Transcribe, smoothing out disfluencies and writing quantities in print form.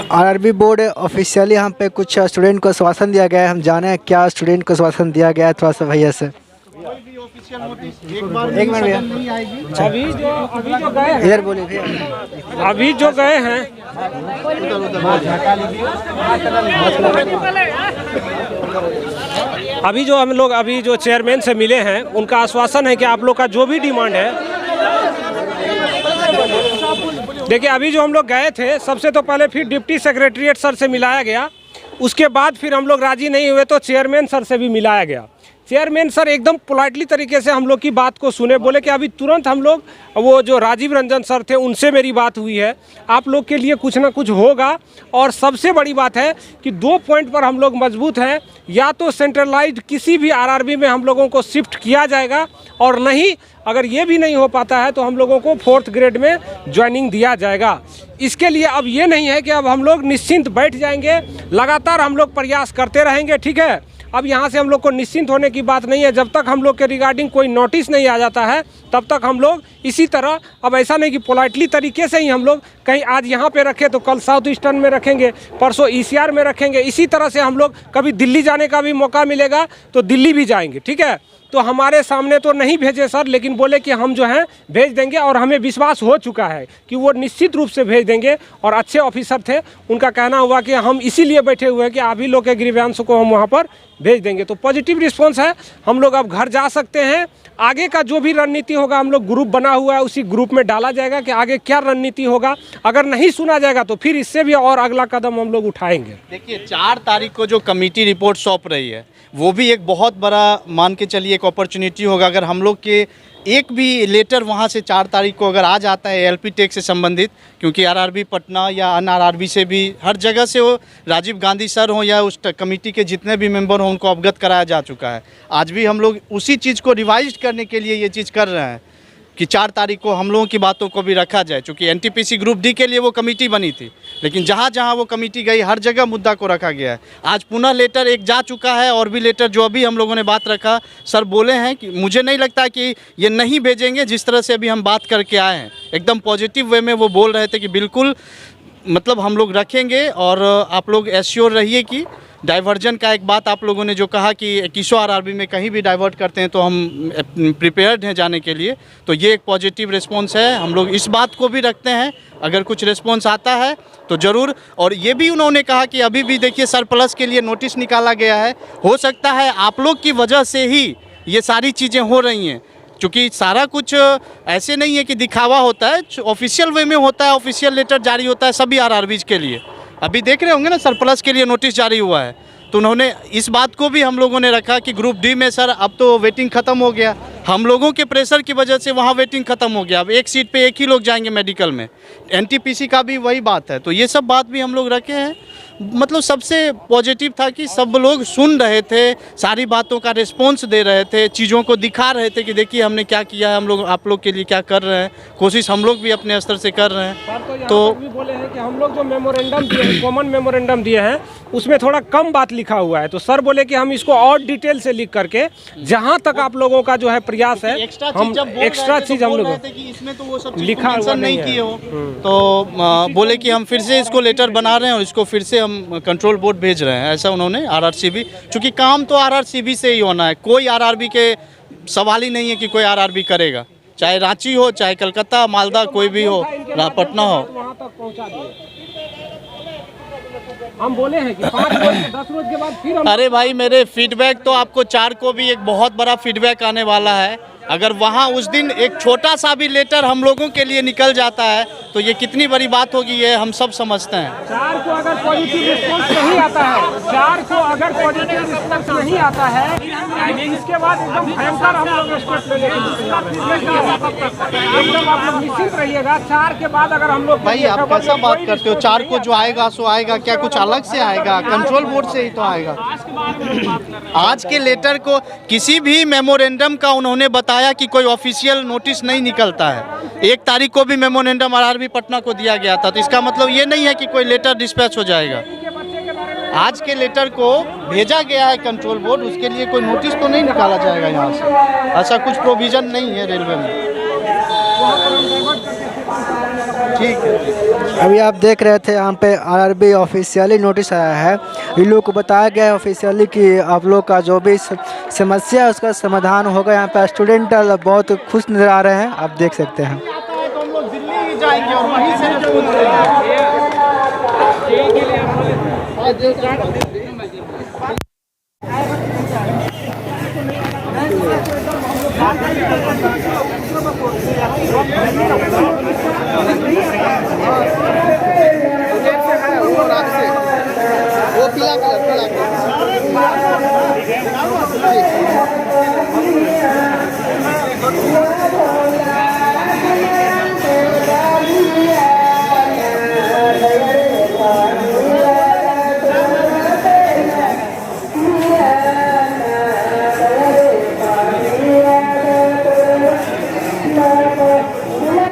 RRB board officially हम पे कुछ स्टूडेंट को आश्वासन दिया गया है। हम जाने हैं क्या स्टूडेंट को आश्वासन दिया गया है, थोड़ा सा भैया से। एक मिनट भैया, अभी जो गए हैं, इधर बोलिए भैया। अभी जो गए हैं, अभी जो हम लोग अभी जो चेयरमैन से मिले हैं, उनका आश्वासन है कि आप लोग का जो भी डिमांड है, देखिए अभी जो हम लोग गए थे, सबसे तो पहले फिर डिप्टी सेक्रेटरीट सर से मिलाया गया, उसके बाद फिर हम लोग राजी नहीं हुए तो चेयरमैन सर से भी मिलाया गया। चेयरमैन सर एकदम पोलाइटली तरीके से हम लोग की बात को सुने, बोले कि अभी तुरंत हम लोग वो जो राजीव रंजन सर थे उनसे मेरी बात हुई है, आप लोग के लिए कुछ ना कुछ होगा। और सबसे बड़ी बात है कि 2 पॉइंट पर हम लोग मजबूत हैं, या तो सेंट्रलाइज्ड किसी भी आरआरबी में हम लोगों को शिफ्ट किया जाएगा, और नहीं अगर ये भी नहीं हो पाता है तो हम लोगों को 4th ग्रेड में ज्वाइनिंग दिया जाएगा। इसके लिए अब ये नहीं है कि अब हम लोग निश्चिंत बैठ जाएंगे, लगातार हम लोग प्रयास करते रहेंगे, ठीक है। अब यहाँ से हम लोग को निश्चिंत होने की बात नहीं है, जब तक हम लोग के रिगार्डिंग कोई नोटिस नहीं आ जाता है तब तक हम लोग इसी तरह, अब ऐसा नहीं कि पोलाइटली तरीके से ही हम लोग कहीं आज यहाँ पे रखें तो कल साउथ ईस्टर्न में रखेंगे, परसों ईसीआर में रखेंगे, इसी तरह से हम लोग कभी दिल्ली जाने का भी मौका मिलेगा तो दिल्ली भी जाएंगे, ठीक है। तो हमारे सामने तो नहीं भेजे सर, लेकिन बोले कि हम जो हैं भेज देंगे, और हमें विश्वास हो चुका है कि वो निश्चित रूप से भेज देंगे। और अच्छे ऑफिसर थे, उनका कहना हुआ कि हम इसीलिए बैठे हुए हैं कि आप ही लोग के ग्रीवांश को हम वहाँ पर भेज देंगे। तो पॉजिटिव रिस्पॉन्स है, हम लोग अब घर जा सकते हैं। आगे का जो भी रणनीति होगा, हम लोग ग्रुप बना हुआ है, उसी ग्रुप में डाला जाएगा कि आगे क्या रणनीति होगा। अगर नहीं सुना जाएगा तो फिर इससे भी और अगला कदम हम लोग उठाएंगे। देखिए 4 तारीख को जो कमेटी रिपोर्ट सौंप रही है, वो भी एक बहुत बड़ा मान के चलिए एक अपॉर्चुनिटी होगा। अगर हम लोग के एक भी लेटर वहाँ से 4 तारीख को अगर आ जाता है एलपी टेक से संबंधित, क्योंकि आरआरबी पटना या अन्य आरआरबी से भी हर जगह से वो राजीव गांधी सर हों या उस कमेटी के जितने भी मेंबर हों उनको अवगत कराया जा चुका है। आज भी हम लोग उसी चीज़ को रिवाइज करने के लिए ये चीज़ कर रहे हैं कि 4 तारीख को हम लोगों की बातों को भी रखा जाए, क्योंकि एनटीपीसी ग्रुप डी के लिए वो कमेटी बनी थी, लेकिन जहाँ जहाँ वो कमेटी गई हर जगह मुद्दा को रखा गया है। आज पुनः लेटर एक जा चुका है, और भी लेटर जो अभी हम लोगों ने बात रखा, सर बोले हैं कि मुझे नहीं लगता कि ये नहीं भेजेंगे। जिस तरह से अभी हम बात करके आए हैं एकदम पॉजिटिव वे में, वो बोल रहे थे कि बिल्कुल मतलब हम लोग रखेंगे। और आप लोग एश्योर रहिए कि डाइवर्जन का एक बात आप लोगों ने जो कहा कि 2100 आरआरबी में कहीं भी डाइवर्ट करते हैं तो हम प्रिपेयर्ड हैं जाने के लिए, तो ये एक पॉजिटिव रिस्पॉन्स है। हम लोग इस बात को भी रखते हैं, अगर कुछ रिस्पॉन्स आता है तो ज़रूर। और ये भी उन्होंने कहा कि अभी भी देखिए सरप्लस के लिए नोटिस निकाला गया है, हो सकता है आप लोग की वजह से ही ये सारी चीज़ें हो रही हैं, क्योंकि सारा कुछ ऐसे नहीं है कि दिखावा होता है, ऑफिशियल वे में होता है, ऑफिशियल लेटर जारी होता है सभी आरआरबीज के लिए। अभी देख रहे होंगे ना सरप्लस के लिए नोटिस जारी हुआ है, तो उन्होंने इस बात को भी हम लोगों ने रखा कि ग्रुप डी में सर अब तो वेटिंग ख़त्म हो गया, हम लोगों के प्रेशर की वजह से वहाँ वेटिंग ख़त्म हो गया, अब एक सीट पे एक ही लोग जाएंगे मेडिकल में। एनटीपीसी का भी वही बात है, तो ये सब बात भी हम लोग रखे हैं। मतलब सबसे पॉजिटिव था कि सब लोग सुन रहे थे, सारी बातों का रिस्पॉन्स दे रहे थे, चीज़ों को दिखा रहे थे कि देखिए हमने क्या किया है, हम लोग आप लोग के लिए क्या कर रहे हैं, कोशिश हम लोग भी अपने स्तर से कर रहे हैं। तो भी बोले हैं कि हम लोग जो मेमोरेंडम दिए हैं, कॉमन मेमोरेंडम दिए हैं, उसमें थोड़ा कम बात लिखा हुआ है, तो सर बोले कि हम इसको और डिटेल से लिख करके जहाँ तक आप लोगों का जो है प्रयास है, हम एक्स्ट्रा चीज़ हम लोग इसमें तो वो सब लिखा हुआ नहीं किए हो, तो बोले कि हम फिर से इसको लेटर बना रहे हैं और इसको फिर से हम कंट्रोल बोर्ड भेज रहे हैं, ऐसा उन्होंने आरआरसीबी, क्योंकि काम तो आरआरसीबी से ही होना है, कोई आरआरबी के सवाल ही नहीं है कि कोई आरआरबी करेगा, चाहे रांची हो, चाहे कलकत्ता, मालदा, कोई भी हो, पटना हो। वहाँ तक पहुँचा दिए। हम बोले हैं कि 5 रोज से 10 रोज के बाद फिर हम... अरे भाई मेरे फीडबैक तो आपको 4 को भी एक बहुत बड़ा फीडबैक आने वाला है। अगर वहाँ उस दिन एक छोटा सा भी लेटर हम लोगों के लिए निकल जाता है तो ये कितनी बड़ी बात होगी, ये हम सब समझते हैं। 4 को अगर पॉजिटिव रिस्पॉन्स नहीं आता है, 4 को अगर पॉजिटिव रिस्पॉन्स नहीं आता है, इसके बाद एकदम भयंकर हम लोग स्टेप ले लेंगे। एकदम आप लोग निश्चित रहिएगा, 4 के बाद अगर हम लोग... भाई आप कैसा बात करते हो, 4 को जो आएगा सो आएगा, क्या कुछ अलग से आएगा? कंट्रोल बोर्ड से ही तो आएगा। आज के लेटर को किसी भी मेमोरेंडम का उन्होंने बताया कि कोई ऑफिशियल नोटिस नहीं निकलता है। 1 तारीख को भी मेमोरेंडम आरआरबी पटना को दिया गया था, तो इसका मतलब ये नहीं है कि कोई लेटर डिस्पैच हो जाएगा। आज के लेटर को भेजा गया है कंट्रोल बोर्ड, उसके लिए कोई नोटिस तो नहीं निकाला जाएगा यहाँ से, ऐसा कुछ प्रोविजन नहीं है रेलवे में। ठीक है। अभी आप देख रहे थे यहाँ पे आरआरबी ऑफिशियली नोटिस आया है। इन लोग को बताया गया है ऑफिशियली कि आप लोग का जो भी समस्या है उसका समाधान होगा। यहाँ पे स्टूडेंट बहुत खुश नज़र आ रहे हैं, आप देख सकते हैं। तो हम लोग दिल्ली ही जाएंगे और वहीं से